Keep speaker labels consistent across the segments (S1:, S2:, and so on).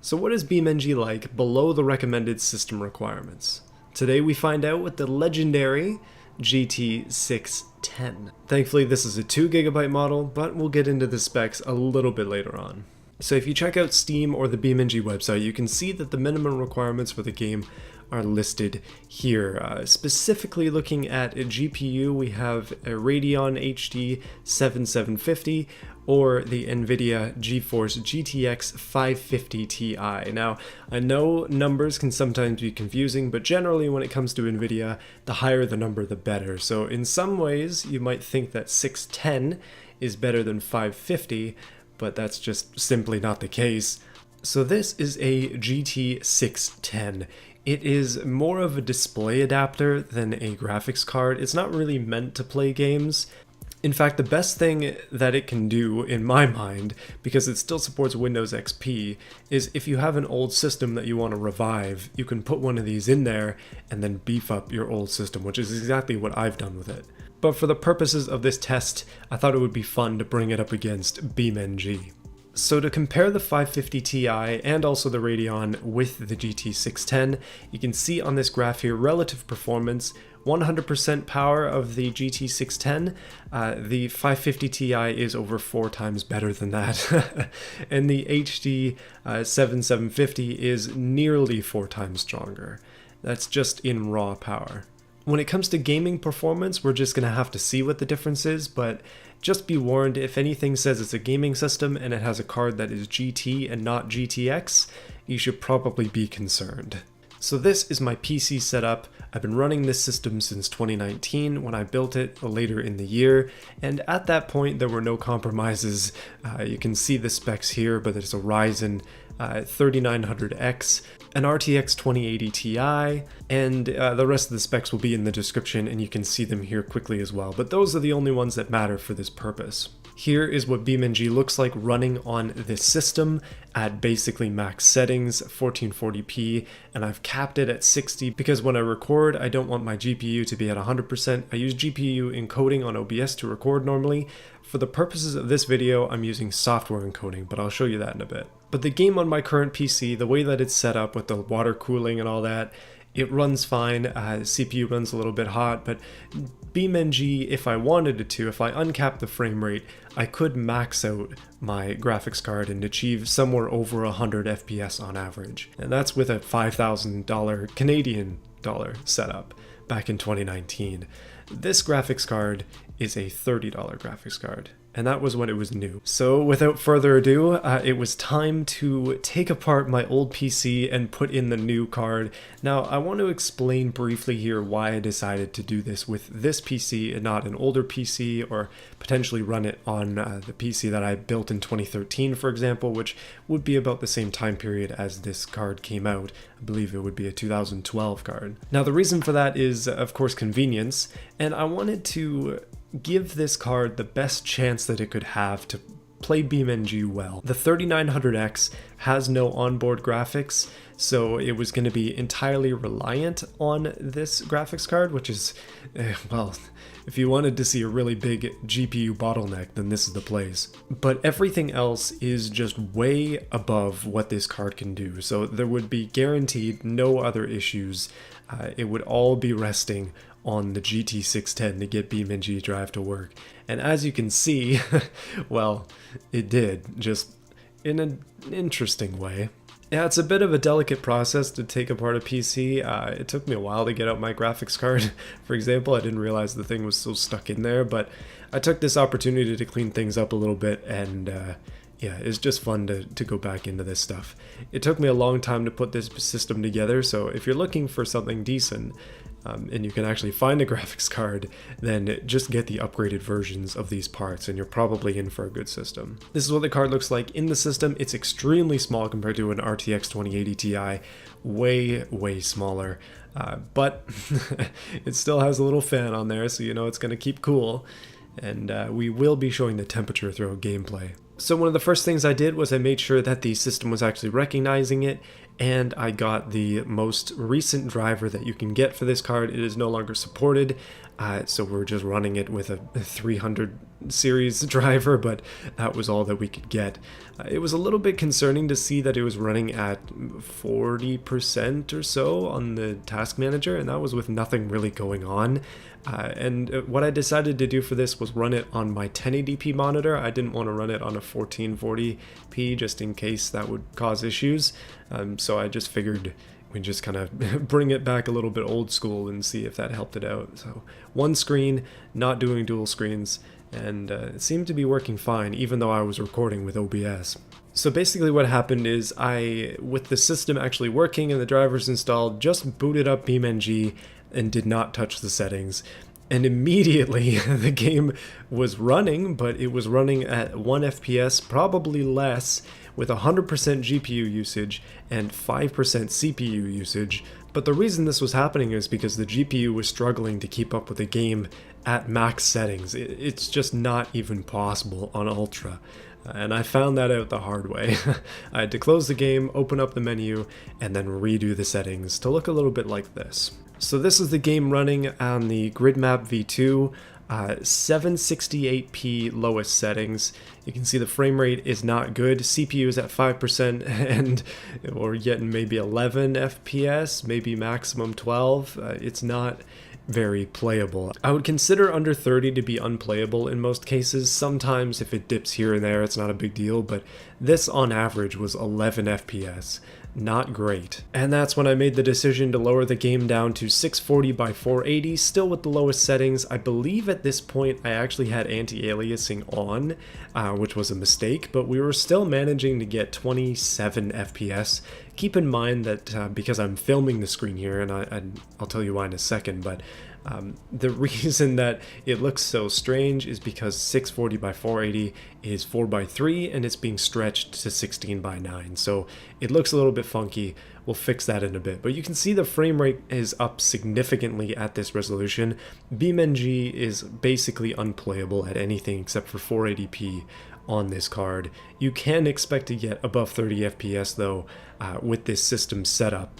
S1: So what is BeamNg like below the recommended system requirements? Today we find out with the legendary GT610. Thankfully this is a 2GB model, but we'll get into the specs a little bit later on. So if you check out Steam or the BeamNg website, you can see that the minimum requirements for the game are listed here. Specifically looking at a GPU, we have a Radeon HD 7750 or the NVIDIA GeForce GTX 550 Ti. Now, I know numbers can sometimes be confusing, but generally when it comes to NVIDIA, the higher the number, the better. So in some ways, you might think that 610 is better than 550, but that's just simply not the case. So this is a GT610. It is more of a display adapter than a graphics card. It's not really meant to play games. In fact, the best thing that it can do, in my mind, because it still supports Windows XP, is if you have an old system that you want to revive, you can put one of these in there and then beef up your old system, which is exactly what I've done with it. But for the purposes of this test, I thought it would be fun to bring it up against BeamNg. So to compare the 550 Ti and also the Radeon with the GT610, you can see on this graph here relative performance, 100% power of the GT610, the 550 Ti is over 4 times better than that, and the HD 7750 is nearly 4 times stronger. That's just in raw power. When it comes to gaming performance, we're just going to have to see what the difference is, but just be warned, if anything says it's a gaming system and it has a card that is GT and not GTX, you should probably be concerned. So this is my PC setup. I've been running this system since 2019 when I built it later in the year, and at that point there were no compromises. You can see the specs here, but it's a Ryzen 3900X, an RTX 2080 Ti, and the rest of the specs will be in the description and you can see them here quickly as well, but those are the only ones that matter for this purpose. Here is what BeamNg looks like running on this system at basically max settings, 1440p, and I've capped it at 60 because when I record, I don't want my GPU to be at 100%. I use GPU encoding on OBS to record normally. For the purposes of this video, I'm using software encoding, but I'll show you that in a bit. But the game on my current PC, the way that it's set up with the water cooling and all that, it runs fine. CPU runs a little bit hot, but BeamNg, if I wanted it to, if I uncap the frame rate, I could max out my graphics card and achieve somewhere over 100 FPS on average. And that's with a $5,000 Canadian dollar setup back in 2019. This graphics card is a $30 graphics card, and that was when it was new. So without further ado, it was time to take apart my old PC and put in the new card. Now I want to explain briefly here why I decided to do this with this PC and not an older PC, or potentially run it on the PC that I built in 2013, for example, which would be about the same time period as this card came out. I believe it would be a 2012 card. Now the reason for that is of course convenience, and I wanted to give this card the best chance that it could have to play BeamNg well. The 3900X has no onboard graphics, so it was going to be entirely reliant on this graphics card, which is, well, if you wanted to see a really big GPU bottleneck, then this is the place. But everything else is just way above what this card can do, so there would be guaranteed no other issues. It would all be resting on the GT610 to get BeamNg Drive to work. And as you can see, well, it did, just in an interesting way. Yeah, it's a bit of a delicate process to take apart a PC. It took me a while to get out my graphics card. For example, I didn't realize the thing was so stuck in there, but I took this opportunity to clean things up a little bit, and yeah, it's just fun to go back into this stuff. It took me a long time to put this system together, so if you're looking for something decent, and you can actually find a graphics card, then just get the upgraded versions of these parts and you're probably in for a good system. This is what the card looks like in the system. It's extremely small compared to an RTX 2080 Ti, way smaller, but it still has a little fan on there, so you know it's going to keep cool, and we will be showing the temperature throughout gameplay. So one of the first things I did was I made sure that the system was actually recognizing it, and I got the most recent driver that you can get for this card. It is no longer supported, so we're just running it with a 300 series driver, but that was all that we could get. It was a little bit concerning to see that it was running at 40% or so on the task manager, and that was with nothing really going on. And what I decided to do for this was run it on my 1080p monitor. I didn't want to run it on a 1440p just in case that would cause issues. So I just figured we'd just kind of bring it back a little bit old school and see if that helped it out. So one screen, not doing dual screens, and it seemed to be working fine even though I was recording with OBS. So basically what happened is I, with the system actually working and the drivers installed, just booted up BeamNg and did not touch the settings. And immediately the game was running, but it was running at 1 FPS, probably less, with 100% GPU usage and 5% CPU usage. But the reason this was happening is because the GPU was struggling to keep up with the game at max settings. It's just not even possible on Ultra. And I found that out the hard way. I had to close the game, open up the menu, and then redo the settings to look a little bit like this. So this is the game running on the Grid Map V2, 768p lowest settings. You can see the frame rate is not good. CPU is at 5% and we're getting maybe 11 FPS, maybe maximum 12. It's not very playable. I would consider under 30 to be unplayable in most cases. Sometimes if it dips here and there, it's not a big deal, but this on average was 11 FPS. Not great. And that's when I made the decision to lower the game down to 640 by 480, still with the lowest settings. I believe at this point I actually had anti-aliasing on, which was a mistake, but we were still managing to get 27 FPS. Keep in mind that because I'm filming the screen here, and I'll tell you why in a second, but the reason that it looks so strange is because 640 by 480 is 4 by 3 and it's being stretched to 16 by 9. So it looks a little bit funky. We'll fix that in a bit. But you can see the frame rate is up significantly at this resolution. BeamNg is basically unplayable at anything except for 480p on this card. You can expect to get above 30 FPS though with this system setup.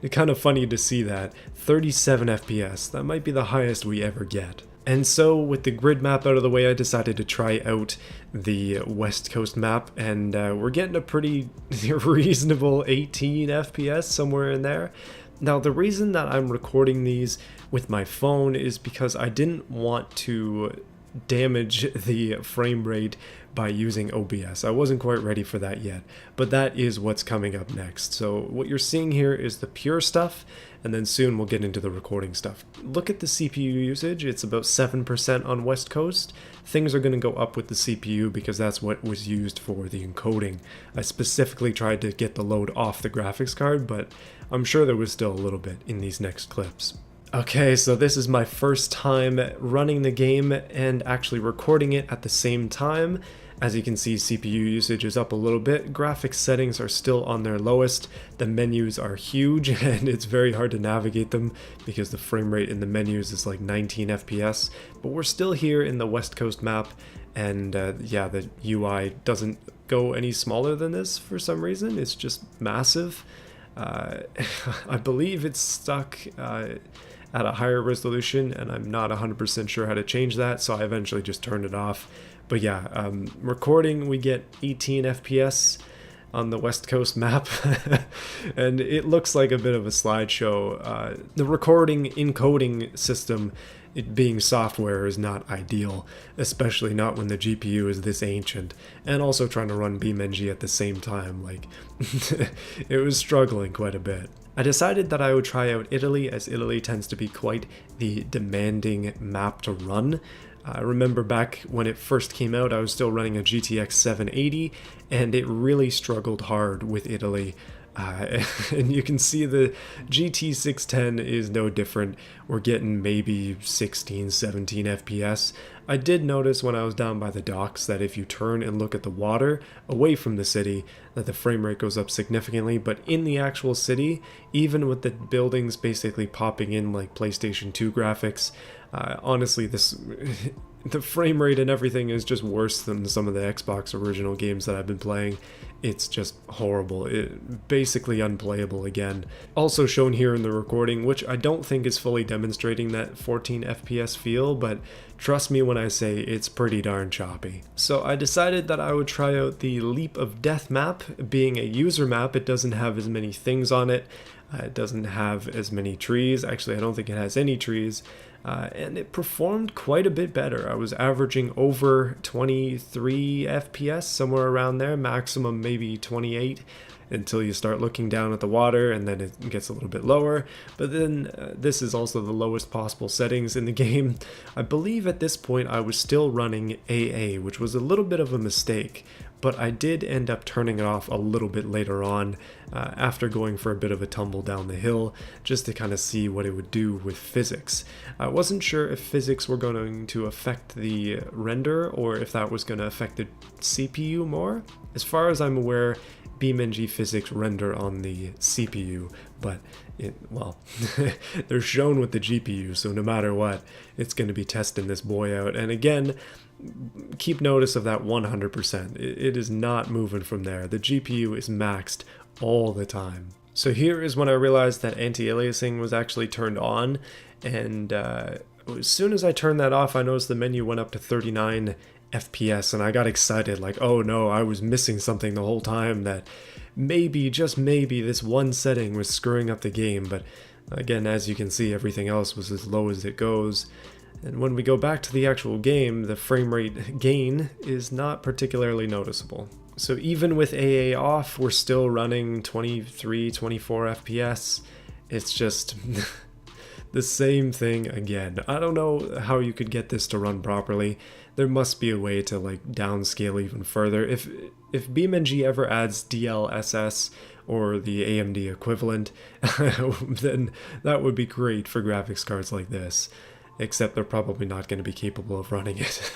S1: It's kind of funny to see that. 37 FPS, that might be the highest we ever get. And so with the grid map out of the way, I decided to try out the West Coast map, and we're getting a pretty reasonable 18 FPS, somewhere in there. Now the reason that I'm recording these with my phone is because I didn't want to damage the frame rate by using OBS. I wasn't quite ready for that yet, but that is what's coming up next. So what you're seeing here is the pure stuff, and then soon we'll get into the recording stuff. Look at the CPU usage, it's about 7% on West Coast. Things are going to go up with the CPU because that's what was used for the encoding. I specifically tried to get the load off the graphics card, but I'm sure there was still a little bit in these next clips. Okay, so this is my first time running the game and actually recording it at the same time. As you can see, CPU usage is up a little bit. Graphics settings are still on their lowest. The menus are huge and it's very hard to navigate them because the frame rate in the menus is like 19 FPS. But we're still here in the West Coast map, and yeah, the UI doesn't go any smaller than this for some reason. It's just massive. I believe it's stuck at a higher resolution, and I'm not 100% sure how to change that, so I eventually just turned it off. But yeah, recording, we get 18 FPS on the West Coast map, and it looks like a bit of a slideshow. The recording encoding system, it being software, is not ideal, especially not when the GPU is this ancient, and also trying to run BeamNg at the same time. Like, it was struggling quite a bit. I decided that I would try out Italy, as Italy tends to be quite the demanding map to run. I remember back when it first came out, I was still running a GTX 780, and it really struggled hard with Italy. And you can see the GT 610 is no different. We're getting maybe 16, 17 FPS. I did notice when I was down by the docks that if you turn and look at the water away from the city, that the frame rate goes up significantly, but in the actual city, even with the buildings basically popping in like PlayStation 2 graphics, honestly, the frame rate and everything is just worse than some of the Xbox original games that I've been playing. it's just horrible. Basically unplayable again. Also shown here in the recording, which I don't think is fully demonstrating that 14 FPS feel, but trust me when I say it's pretty darn choppy. So I decided that I would try out the Leap of Death map. Being a user map, it doesn't have as many things on it. It doesn't have as many trees. Actually, I don't think it has any trees. And it performed quite a bit better. I was averaging over 23 FPS, somewhere around there, maximum maybe 28, until you start looking down at the water, and then it gets a little bit lower. But then this is also the lowest possible settings in the game. I believe at this point I was still running AA, which was a little bit of a mistake, but I did end up turning it off a little bit later on after going for a bit of a tumble down the hill, just to kind of see what it would do with physics. I wasn't sure if physics were going to affect the render or if that was going to affect the CPU more. As far as I'm aware, BeamNg physics render on the CPU, but well, they're shown with the GPU, so no matter what, it's going to be testing this boy out. And again, keep notice of that 100%. It is not moving from there. The GPU is maxed all the time. So here is when I realized that anti-aliasing was actually turned on, and as soon as I turned that off, I noticed the menu went up to 39 FPS, and I got excited, like, oh no, I was missing something the whole time, that maybe, just maybe, this one setting was screwing up the game. But again, as you can see, everything else was as low as it goes. And when we go back to the actual game, the frame rate gain is not particularly noticeable. So even with AA off, we're still running 23, 24 FPS. It's just the same thing again. I don't know how you could get this to run properly. There must be a way to like downscale even further. If BeamNg ever adds DLSS or the AMD equivalent, then that would be great for graphics cards like this. Except they're probably not going to be capable of running it.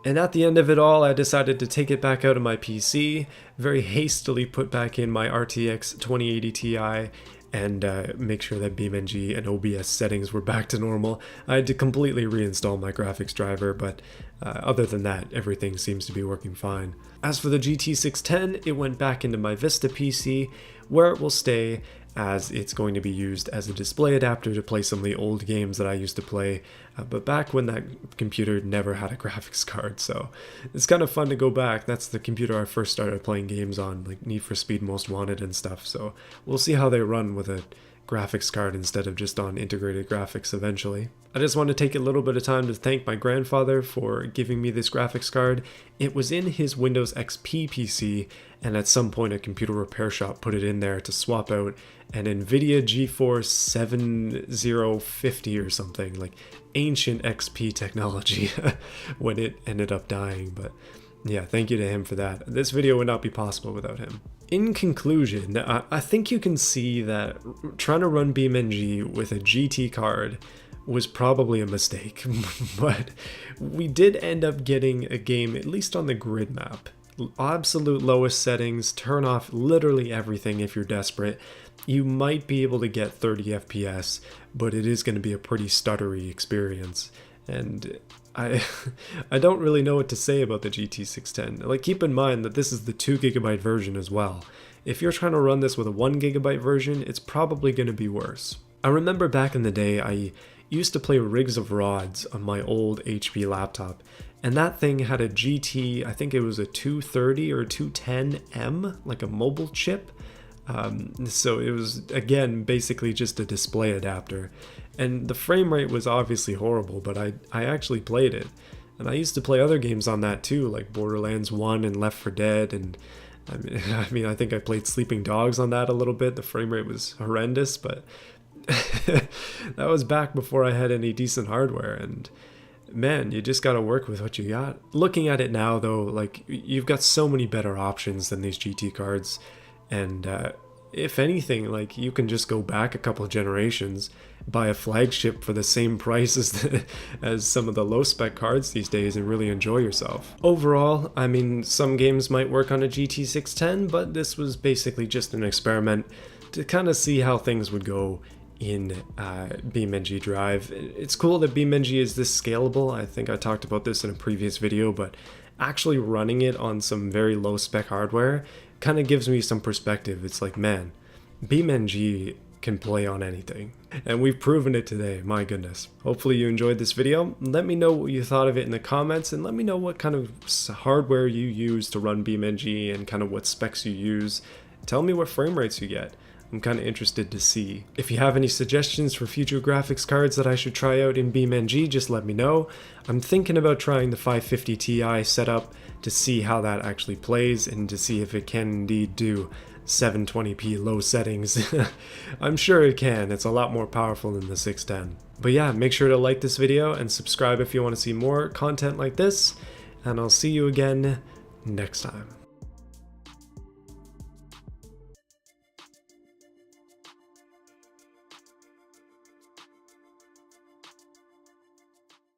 S1: And at the end of it all, I decided to take it back out of my PC, very hastily put back in my RTX 2080 Ti, and make sure that BeamNg and OBS settings were back to normal. I had to completely reinstall my graphics driver, but other than that, everything seems to be working fine. As for the GT610, it went back into my Vista PC, where it will stay, as it's going to be used as a display adapter to play some of the old games that I used to play, but back when that computer never had a graphics card, so it's kind of fun to go back. That's the computer I first started playing games on, like Need for Speed Most Wanted and stuff, so we'll see how they run with a graphics card instead of just on integrated graphics eventually. I just want to take a little bit of time to thank my grandfather for giving me this graphics card. It was in his Windows XP PC, and at some point a computer repair shop put it in there to swap out an NVIDIA GeForce 7050 or something, like ancient XP technology, when it ended up dying. But yeah, thank you to him for that. This video would not be possible without him. In conclusion, I think you can see that trying to run BeamNg with a GT card was probably a mistake, but we did end up getting a game, at least on the grid map. Absolute lowest settings, turn off literally everything if you're desperate. You might be able to get 30 FPS, but it is going to be a pretty stuttery experience. And I don't really know what to say about the GT610. Like, keep in mind that this is the 2GB version as well. If you're trying to run this with a 1GB version, it's probably going to be worse. I remember back in the day, I used to play Rigs of Rods on my old HP laptop, and that thing had a GT, I think it was a 230 or 210M, like a mobile chip. So it was, again, basically just a display adapter. And the frame rate was obviously horrible, but I actually played it. And I used to play other games on that too, like Borderlands 1 and Left 4 Dead, and I mean, I think I played Sleeping Dogs on that a little bit. The frame rate was horrendous, but that was back before I had any decent hardware, and man, you just gotta work with what you got. Looking at it now though, like, you've got so many better options than these GT cards, and if anything, like, you can just go back a couple of generations, buy a flagship for the same price as some of the low spec cards these days, and really enjoy yourself. Overall, I mean, some games might work on a GT610, but this was basically just an experiment to kind of see how things would go in BeamNg Drive. It's cool that BeamNg is this scalable. I think I talked about this in a previous video, but actually running it on some very low spec hardware kind of gives me some perspective. It's like, man, BeamNg can play on anything. And we've proven it today, my goodness. Hopefully you enjoyed this video. Let me know what you thought of it in the comments, and let me know what kind of hardware you use to run BeamNg and kind of what specs you use. Tell me what frame rates you get. I'm kind of interested to see. If you have any suggestions for future graphics cards that I should try out in BeamNg, just let me know. I'm thinking about trying the 550 Ti setup to see how that actually plays and to see if it can indeed do 720p low settings. I'm sure it can. It's a lot more powerful than the 610. But yeah, make sure to like this video and subscribe if you want to see more content like this, and I'll see you again next time.